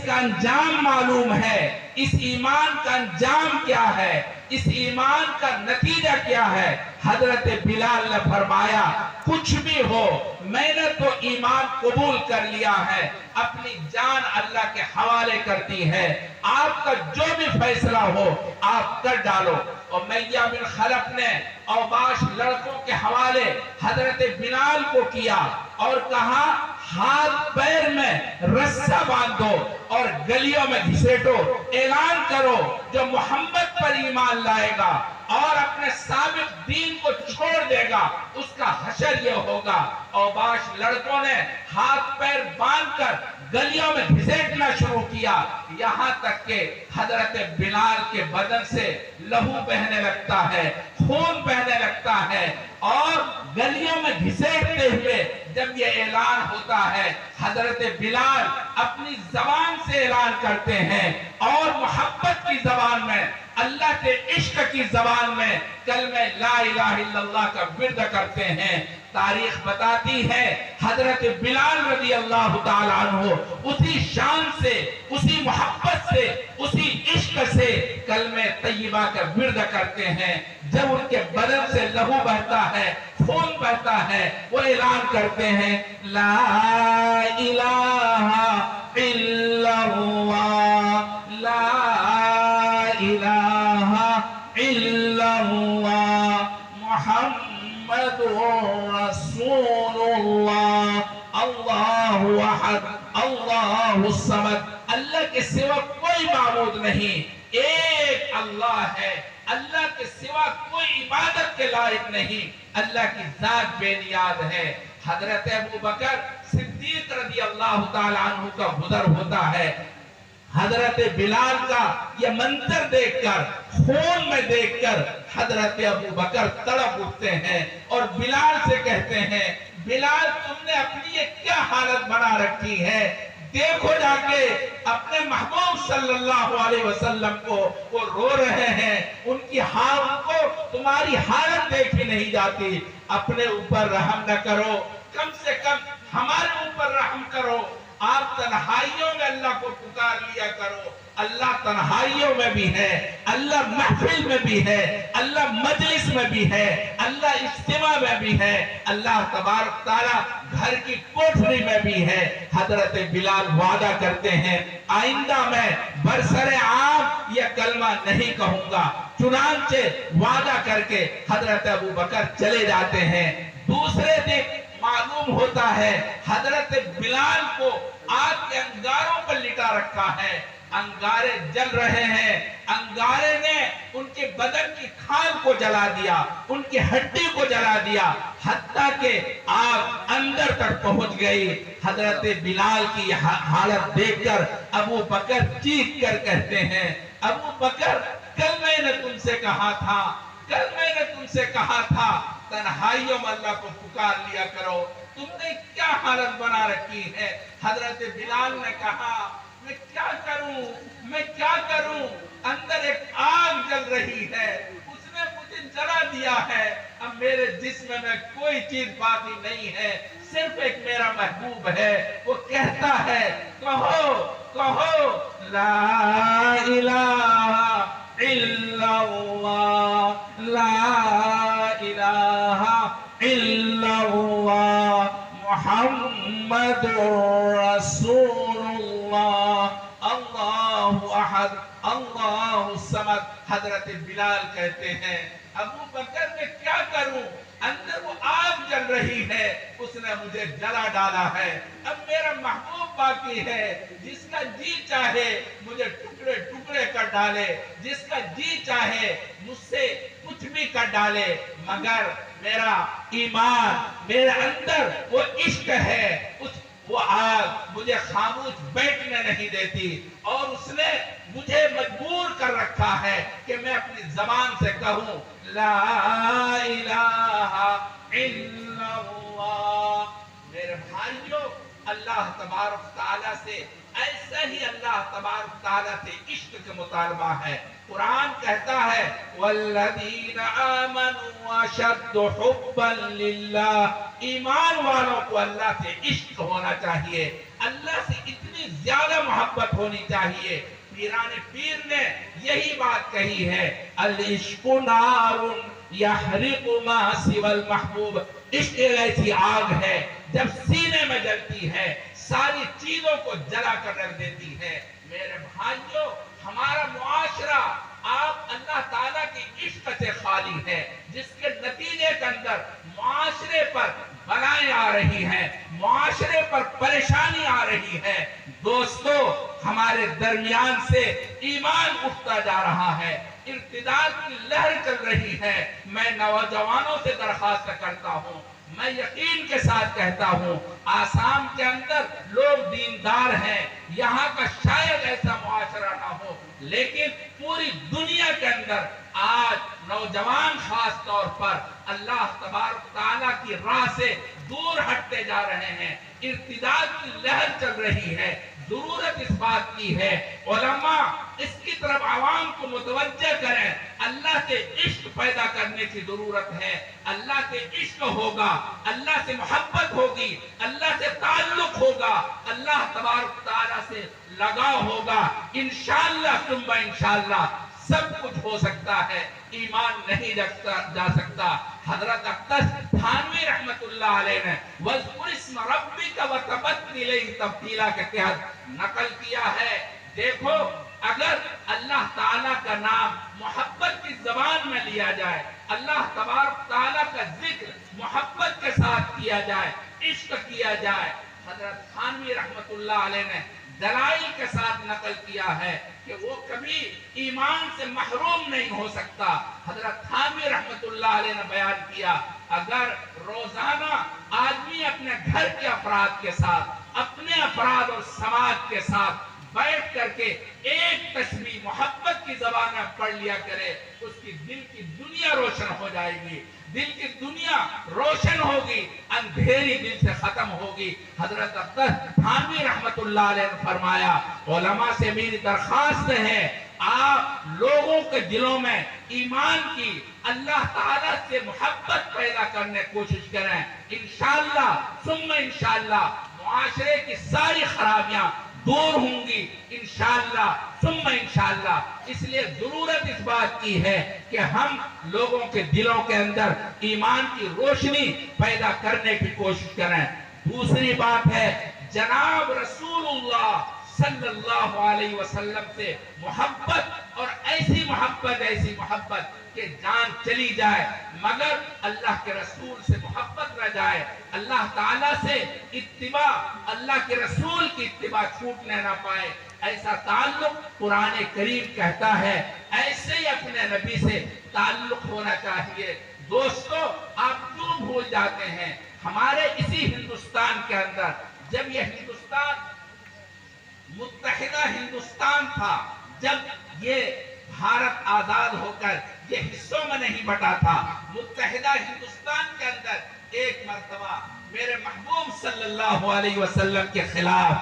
کا انجام معلوم ہے، اس ایمان کا انجام کیا ہے، اس ایمان کا نتیجہ کیا ہے۔ حضرت بلال نے فرمایا کچھ بھی ہو میں نے تو ایمان قبول کر لیا ہے، اپنی جان اللہ کے حوالے کرتی ہے، آپ کا جو بھی فیصلہ ہو آپ کر ڈالو۔ اور امیہ بن خلف نے اوباش لڑکوں کے حوالے حضرت بلال کو کیا اور کہا ہاتھ پیر میں رسہ باندھو اور گلیوں میں گھسیٹو، اعلان کرو جو محمد پر ایمان لائے گا اور اپنے سابق دین کو چھوڑ دے گا اس کا حشر یہ ہوگا۔ اوباش لڑکوں نے ہاتھ پیر باندھ کر گلیوں میں گھسیٹنا شروع کیا، یہاں تک کہ حضرت بلال کے بدن سے لہو بہنے لگتا ہے، خون بہنے لگتا ہے، اور گلیوں میں گھسیٹتے ہوئے جب یہ اعلان ہوتا ہے حضرت بلال اپنی زبان سے اعلان کرتے ہیں اور محبت کی زبان میں، اللہ کے عشق کی زبان میں کلمہ لا الہ الا اللہ کا ورد کرتے ہیں۔ تاریخ بتاتی ہے حضرت بلال رضی اللہ تعالیٰ عنہ اسی شان سے، اسی محبت سے، اسی عشق سے کلمہ طیبہ کا ورد کرتے ہیں۔ جب ان کے بدن سے لہو بہتا ہے، خون بہتا ہے، وہ اعلان کرتے ہیں لا الہ الا اللہ، لا الہ الا اللہ، محمد رسول اللہ، اللہ احد اللہ الصمد۔ اللہ کے سوا کوئی معبود نہیں، ایک اللہ ہے، اللہ کے سوا کوئی عبادت کے لائق نہیں، اللہ کی ذات بے نیاز ہے۔ حضرت ابو بکر صدیق رضی اللہ تعالیٰ عنہ کا گزر ہوتا ہے، حضرت بلال کا یہ منظر دیکھ کر، خون میں دیکھ کر حضرت ابو بکر تڑپ اٹھتے ہیں اور بلال سے کہتے ہیں بلال تم نے اپنی یہ کیا حالت بنا رکھی ہے، دیکھو جا کے اپنے محبوب صلی اللہ علیہ وسلم کو، وہ رو رہے ہیں، ان کی حالت کو تمہاری حالت دیکھی نہیں جاتی، اپنے اوپر رحم نہ کرو، کم سے کم ہمارے اوپر رحم کرو۔ آپ تنہائیوں میں اللہ کو پکار لیا کرو، اللہ تنہائیوں میں بھی ہے، اللہ محفل میں بھی ہے، اللہ مجلس میں بھی ہے، اللہ اجتماع میں بھی ہے، اللہ تبارک تعالیٰ گھر کی کوٹھری میں بھی ہے۔ حضرت بلال وعدہ کرتے ہیں آئندہ میں برسر عام یہ کلمہ نہیں کہوں گا، چنانچہ وعدہ کر کے حضرت ابو بکر چلے جاتے ہیں۔ دوسرے دن معلوم ہوتا ہے حضرت بلال کو آگ کے انگاروں پر لٹا رکھا ہے، انگارے جل رہے ہیں، انگارے نے ان کے بدن کی کھال کو جلا دیا، ان کی ہڈی کو جلا دیا، حتیٰ کہ آگ اندر تک پہنچ گئی۔ حضرت بلال کی حالت دیکھ کر ابو بکر چیخ کر کہتے ہیں ابو بکر کل میں نے تم سے کہا تھا، کل میں نے تم سے کہا تھا تنہائیوں میں اللہ کو پکار لیا کرو، تم نے کیا حالت بنا رکھی ہے۔ حضرت بلال نے کہا میں کیا کروں، میں کیا کروں، اندر ایک آگ جل رہی ہے، اس نے مجھے جلا دیا ہے، اب میرے جسم میں کوئی چیز باقی نہیں ہے، صرف ایک میرا محبوب ہے، وہ کہتا ہے کہو کہو لا الہ الا اللہ، لا الہ الا اللہ، محمد رسول اللہ، اللہ احد اللہ الصمد۔ حضرت بلال کہتے ہیں ابو بکر میں کیا کروں، اندر وہ آگ جل رہی ہے، اس نے مجھے جلا ڈالا ہے، اب میرا محبوب باقی ہے، جس کا جی چاہے مجھے ٹکڑے ٹکڑے کر ڈالے، جس کا جی چاہے مجھ سے کچھ بھی کر ڈالے، مگر میرا ایمان، میرے اندر وہ عشق ہے، وہ آگ مجھے خاموش بیٹھنے نہیں دیتی، اور اس نے مجھے مجبور کر رکھا ہے کہ میں اپنی زبان سے کہوں لا الہ الا اللہ۔ میرے بھائیوں، اللہ تبارک تعالیٰ سے ایسا ہی اللہ تبارک تعالیٰ سے عشق کا مطالبہ ہے۔ قرآن کہتا ہے وَالَّذِينَ آمَنُوا أَشَدُّ حُبًّا لِلَّهِ، ایمان والوں کو اللہ سے عشق ہونا چاہیے، اللہ سے اتنی زیادہ محبت ہونی چاہیے۔ پیران پیر نے یہی بات کہی ہے، العشق نار یحرق ما سوى المحبوب، عشق ایسی آگ ہے جب سینے میں جلتی ہے ساری چیزوں کو جلا کر رکھ دیتی ہے۔ میرے بھائیوں، ہمارا معاشرہ آپ اللہ تعالیٰ کی عشق سے خالی ہے، جس کے نتیجے کے اندر معاشرے پر بلائیں آ رہی ہیں، معاشرے پر پریشانی آ رہی ہے۔ دوستو، ہمارے درمیان سے ایمان اٹھتا جا رہا ہے، ارتداد کی لہر چل رہی ہے۔ میں نوجوانوں سے درخواست کرتا ہوں، میں یقین کے ساتھ کہتا ہوں، آسام کے اندر لوگ دیندار ہیں، یہاں کا شاید ایسا معاشرہ نہ ہو، لیکن پوری دنیا کے اندر آج نوجوان خاص طور پر اللہ تبارک تعالیٰ کی راہ سے دور ہٹتے جا رہے ہیں، ارتداد کی لہر چل رہی ہے۔ ضرورت اس بات کی ہے علماء اس کی طرف عوام کو متوجہ کریں، اللہ سے عشق پیدا کرنے کی ضرورت ہے۔ اللہ سے عشق ہوگا، اللہ سے محبت ہوگی، اللہ سے تعلق ہوگا، اللہ تبارک تعالیٰ سے لگاؤ ہوگا، انشاءاللہ ثم انشاءاللہ سب کچھ ہو سکتا ہے، ایمان نہیں جا سکتا۔ حضرت اقدس تھانوی رحمت اللہ علیہ نے وَاذْكُرِ اسْمَ رَبِّكَ وَتَبَتِّلْ إِلَيْهِ تَبْتِيلًا کے تحت نقل کیا ہے۔ دیکھو، اگر اللہ تعالیٰ کا نام محبت کی زبان میں لیا جائے، اللہ تبارک تعالیٰ کا ذکر محبت کے ساتھ کیا جائے، عشق کیا جائے، حضرت تھانوی رحمت اللہ علیہ نے دلائل کے ساتھ نقل کیا ہے کہ وہ کبھی ایمان سے محروم نہیں ہو سکتا۔ حضرت تھانوی رحمت اللہ علیہ نے بیان کیا، اگر روزانہ آدمی اپنے گھر کے افراد کے ساتھ، اپنے افراد اور سماج کے ساتھ بیٹھ کر کے ایک تسبیح محبت کی زبان میں پڑھ لیا کرے، اس کی دل کی دنیا روشن ہو جائے گی، دل کی دنیا روشن ہوگی، اندھیری دل سے ختم ہوگی۔ حضرت اقدس تھانوی رحمت اللہ علیہ نے فرمایا، علماء سے میری درخواست ہے، آپ لوگوں کے دلوں میں ایمان کی، اللہ تعالیٰ سے محبت پیدا کرنے کی کوشش کریں، انشاءاللہ ثم انشاءاللہ معاشرے کی ساری خرابیاں دور ہوں گی، انشاءاللہ ثم انشاءاللہ۔ اس لیے ضرورت اس بات کی ہے کہ ہم لوگوں کے دلوں کے اندر ایمان کی روشنی پیدا کرنے کی کوشش کریں۔ دوسری بات ہے، جناب رسول اللہ صلی اللہ علیہ وسلم سے محبت، اور ایسی محبت کہ جان چلی جائے مگر اللہ کے رسول سے محبت نہ جائے، اللہ تعالیٰ سے اتباع، اللہ کے رسول کی اتباع چھوٹنے نہ پائے، ایسا تعلق قرآن کریم کہتا ہے، ایسے ہی اپنے نبی سے تعلق ہونا چاہیے۔ دوستو، آپ کیوں بھول جاتے ہیں، ہمارے اسی ہندوستان کے اندر جب یہ ہندوستان متحدہ ہندوستان تھا، جب یہ بھارت آزاد ہو کر یہ حصوں میں نہیں بٹا تھا، متحدہ ہندوستان کے اندر ایک مرتبہ میرے محبوب صلی اللہ علیہ وسلم کے خلاف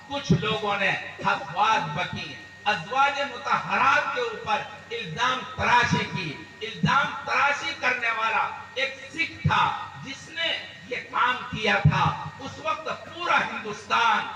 کچھ لوگوں نے افواج بکی، ازواج مطہرات کے اوپر الزام تراشی کی۔ الزام تراشی کرنے والا ایک سکھ تھا جس نے یہ کام کیا تھا۔ اس وقت پورا ہندوستان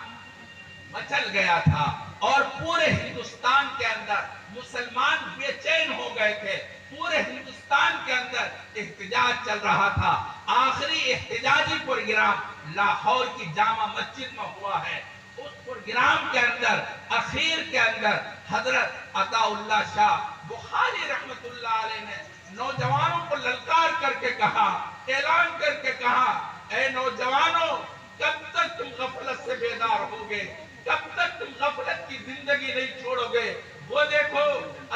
مچل گیا تھا اور پورے ہندوستان کے اندر مسلمان بے چین ہو گئے تھے، پورے ہندوستان کے اندر احتجاج چل رہا تھا۔ آخری احتجاجی پروگرام لاہور کی جامع مسجد میں ہوا ہے۔ اس پروگرام کے اندر اخیر کے اندر حضرت عطا اللہ شاہ بخاری رحمت اللہ علیہ نے نوجوانوں کو للکار کر کے کہا، اعلان کر کے کہا، اے نوجوانوں، کب تک تم غفلت سے بیدار ہوگے، کب تک تم غفلت کی زندگی نہیں چھوڑو گے؟ وہ دیکھو،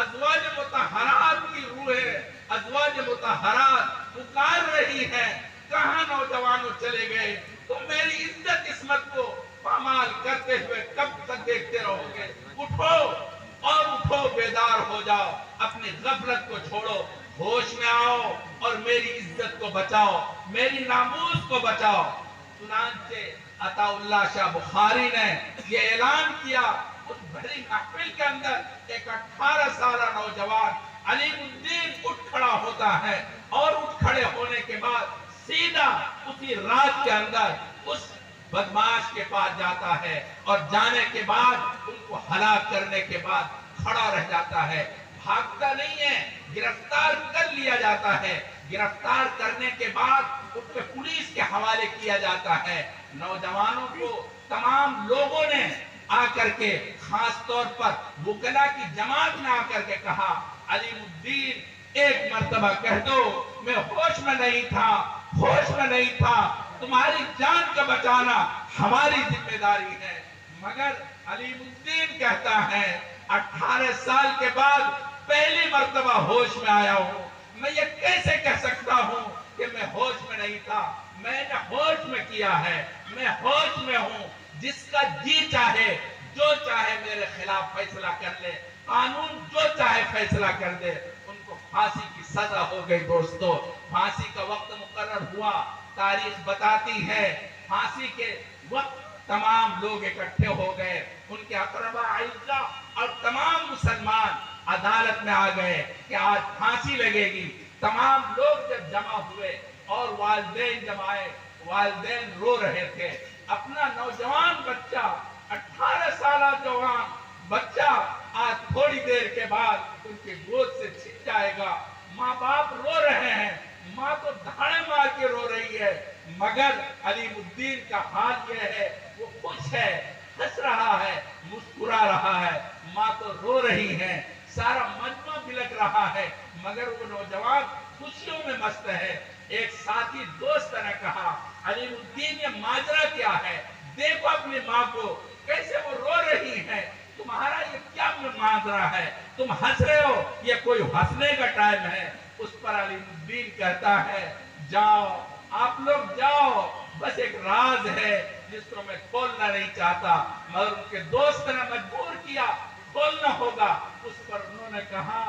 ازواج مطہرات کی روحیں، ازواج مطہرات پکار رہی ہیں، کہاں نوجوانوں چلے گئے؟ تم میری عزت عصمت کو پامال کرتے ہوئے کب تک دیکھتے رہو گے؟ اٹھو اور اٹھو، بیدار ہو جاؤ، اپنی غفلت کو چھوڑو، ہوش میں آؤ اور میری عزت کو بچاؤ، میری ناموس کو بچاؤ۔ چنانچہ عطا اللہ شاہ بخاری نے یہ اعلان کیا۔ اس بھری محفل کے اندر ایک 18 سالہ نوجوان علیم الدین اٹھ کھڑا ہوتا ہے، اور اٹھ کھڑے ہونے کے بعد سیدھا اسی رات کے اندر اس بدماش کے پاس جاتا ہے اور جانے کے بعد ان کو ہلاک کرنے کے بعد کھڑا رہ جاتا ہے، بھاگتا نہیں ہے، گرفتار کر لیا جاتا ہے، گرفتار کرنے کے بعد اس کو پولیس کے حوالے کیا جاتا ہے۔ نوجوانوں کو تمام لوگوں نے آ کر کے، خاص طور پر وکلا کی جماعت نے آ کر کے کہا، علیم الدین ایک مرتبہ کہہ دو میں ہوش میں نہیں تھا، ہوش میں نہیں تھا، تمہاری جان کا بچانا ہماری ذمہ داری ہے۔ مگر علیم الدین کہتا ہے 18 سال کے بعد پہلی مرتبہ ہوش میں آیا ہوں، میں یہ کیسے کہہ سکتا ہوں کہ میں ہوش میں نہیں تھا؟ میں نے ہوش میں کیا ہے، میں ہوش میں ہوں۔ جس کا جی چاہے جو چاہے میرے خلاف فیصلہ کر لے، قانون جو چاہے فیصلہ کر دے۔ ان کو پھانسی کی سزا ہو گئی۔ دوستو پھانسی کا وقت مقرر ہوا، تاریخ بتاتی ہے پھانسی کے وقت تمام لوگ اکٹھے ہو گئے، ان کے اقربا اعزا اور تمام مسلمان عدالت میں آ گئے کہ آج پھانسی لگے گی۔ تمام لوگ جب جمع ہوئے اور والدین جب آئے، والدین رو رہے تھے، اپنا نوجوان بچہ 18 سالہ جوان بچہ آج تھوڑی دیر کے بعد ان کے گود سے چھن جائے گا۔ ماں باپ رو رہے ہیں، ماں تو دھاڑے مار کے رو رہی ہے، مگر علیم الدین کا حال یہ ہے، وہ خوش ہے، ہنس رہا ہے، مسکرا رہا ہے۔ ماں تو رو رہی ہے، سارا مجمع بلک رہا ہے، مگر وہ نوجوان خوشیوں میں مست ہے۔ ایک ساتھی دوست نے کہا، علیم الدین یہ ماجرا کیا ہے؟ دیکھو اپنی ماں کو کیسے وہ رو رہی ہے، تمہارا یہ کیا ماجرا ہے؟ تم ہنس رہے ہو، یہ کوئی ہنسنے کا ٹائم ہے؟ اس پر علیم الدین کہتا ہے، جاؤ آپ لوگ جاؤ، بس ایک راز ہے جس کو میں کھولنا نہیں چاہتا، مگر ان کے دوست نے مجبور کیا کھولنا ہوگا۔ اس پر انہوں نے کہا،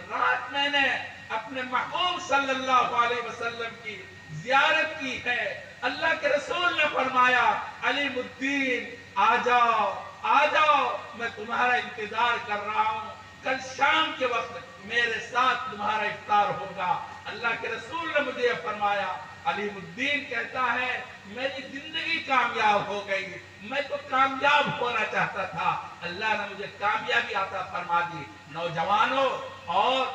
رات میں نے اپنے محبوب صلی اللہ علیہ وسلم کی زیارت کی ہے، اللہ کے رسول نے فرمایا علیم الدین آ جاؤ آ جاؤ، میں تمہارا انتظار کر رہا ہوں، کل شام کے وقت میرے ساتھ تمہارا افطار ہوگا۔ اللہ کے رسول نے مجھے یہ فرمایا۔ علیم الدین کہتا ہے میری زندگی کامیاب ہو گئی، میں تو کامیاب ہونا چاہتا تھا، اللہ نے مجھے کامیابی عطا فرما دی۔ نوجوانوں اور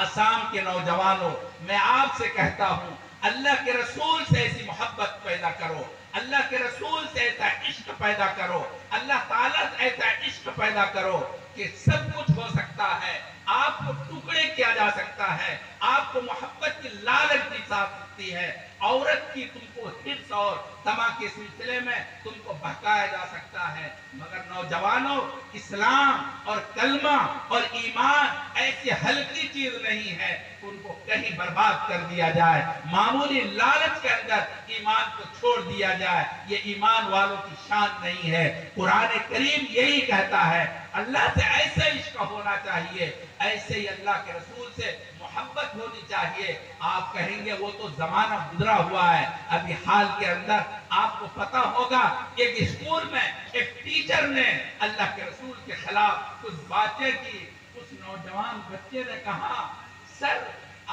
آسام کے نوجوانوں، میں آپ سے کہتا ہوں اللہ کے رسول سے ایسی محبت پیدا کرو، اللہ کے رسول سے ایسا عشق پیدا کرو، اللہ تعالیٰ سے ایسا عشق پیدا کرو کہ سب کچھ ہو سکتا ہے، آپ کو ٹکڑے کیا جا سکتا ہے، آپ کو محبت کی لالچ دی جا سکتی ہے، عورت کی تم کو حرص اور طمع کے سلسلے میں تم کو بہکایا جا سکتا ہے، مگر نوجوانوں اسلام اور کلمہ اور ایمان ایسی ہلکی چیز نہیں ہے ان کو کہیں برباد کر دیا جائے، معمولی لالچ کے اندر ایمان کو چھوڑ دیا جائے، یہ ایمان والوں کی شان نہیں ہے۔ قرآن کریم یہی کہتا ہے اللہ سے ایسے عشق ہونا چاہیے، ایسے ہی اللہ کے رسول سے محبت ہونی چاہیے۔ آپ کہیں گے وہ تو زمانہ گزرا ہوا ہے، ابھی حال کے اندر آپ کو پتا ہوگا ایک اسکول میں ایک ٹیچر نے اللہ کے رسول کے خلاف کچھ باتیں کی، اس نوجوان بچے نے کہا سر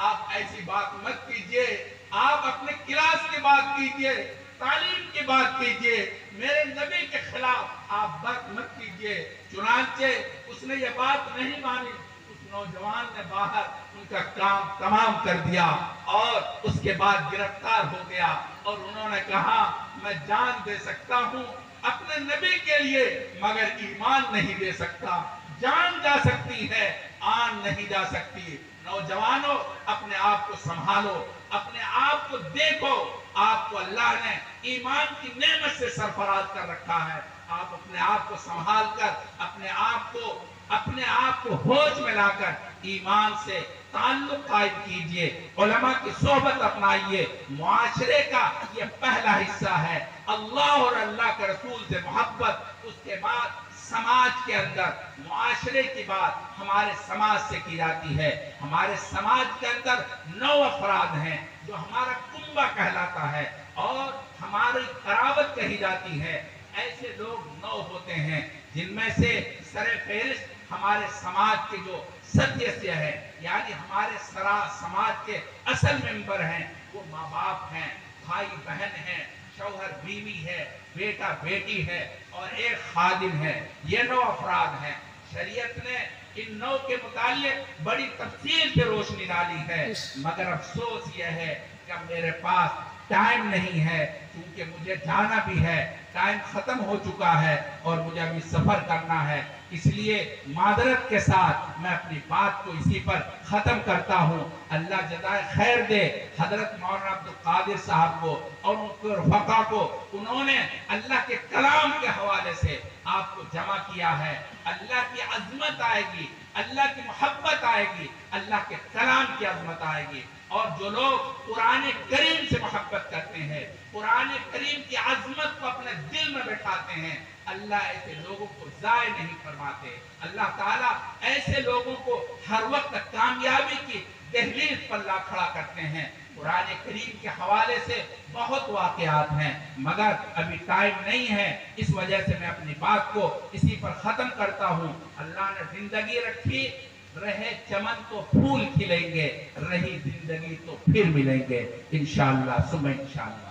آپ ایسی بات مت کیجئے، آپ اپنے کلاس کی بات کیجئے، تعلیم کی بات کیجئے، میرے نبی کے خلاف آپ بات مت کیجئے۔ چنانچہ اس نے یہ بات نہیں مانی، اس نوجوان نے باہر ان کا کام تمام کر دیا اور اس کے بعد گرفتار ہو گیا، اور انہوں نے کہا میں جان دے سکتا ہوں اپنے نبی کے لیے مگر ایمان نہیں دے سکتا۔ جان جا سکتی ہے، آن نہیں جا سکتی۔ نوجوانوں اپنے آپ کو سنبھالو، اپنے آپ کو دیکھو، آپ کو اللہ نے ایمان کی نعمت سے سرفراز کر رکھا ہے، آپ اپنے آپ کو سنبھال کر اپنے آپ کو ہوش میں لا کر ایمان سے تعلق قائم کیجئے، علماء کی صحبت اپنائیے۔ معاشرے کا یہ پہلا حصہ ہے اللہ اور اللہ کے رسول سے محبت، اس کے بعد سماج کے اندر معاشرے کی بات ہمارے سماج سے کی جاتی ہے۔ ہمارے سماج کے اندر 9 افراد ہیں جو ہمارا کنبہ کہلاتا ہے اور ہماری قرابت کہی جاتی ہے۔ ایسے لوگ 9 ہوتے ہیں جن میں سے سر فہرست ہمارے سماج کے جو سدسیہ ہے، یعنی ہمارے سماج کے اصل ممبر ہیں، وہ ماں باپ ہیں، بھائی بہن ہیں، شوہر بیوی ہے، بیٹا بیٹی ہے اور ایک خادم ہے، یہ 9 افراد ہیں۔ شریعت نے ان 9 کے متعلق بڑی تفصیل سے روشنی ڈالی ہے، مگر افسوس یہ ہے کہ میرے پاس ٹائم نہیں ہے، کیونکہ مجھے جانا بھی ہے، ٹائم ختم ہو چکا ہے اور مجھے ابھی سفر کرنا ہے۔ اس لیے معذرت کے ساتھ میں اپنی بات کو اسی پر ختم کرتا ہوں۔ اللہ جزائے خیر دے حضرت مولانا عبدالقادر صاحب کو اور ان کے رفقا کو، انہوں نے اللہ کے کلام کے حوالے سے آپ کو جمع کیا ہے۔ اللہ کی عظمت آئے گی، اللہ کی محبت آئے گی، اللہ کے کلام کی عظمت آئے گی۔ اور جو لوگ قرآن کریم سے محبت کرتے ہیں، قرآن کریم کی عظمت کو اپنے دل میں بٹھاتے ہیں، اللہ ایسے لوگوں کو ضائع نہیں فرماتے۔ اللہ تعالیٰ ایسے لوگوں کو ہر وقت کامیابی کی دہلیز پر لا کھڑا کرتے ہیں۔ قرآن کریم کے حوالے سے بہت واقعات ہیں، مگر ابھی ٹائم نہیں ہے، اس وجہ سے میں اپنی بات کو اسی پر ختم کرتا ہوں۔ اللہ نے زندگی رکھی، رہے چمن تو پھول کھلیں گے، رہی زندگی تو پھر ملیں گے انشاءاللہ ثم انشاءاللہ۔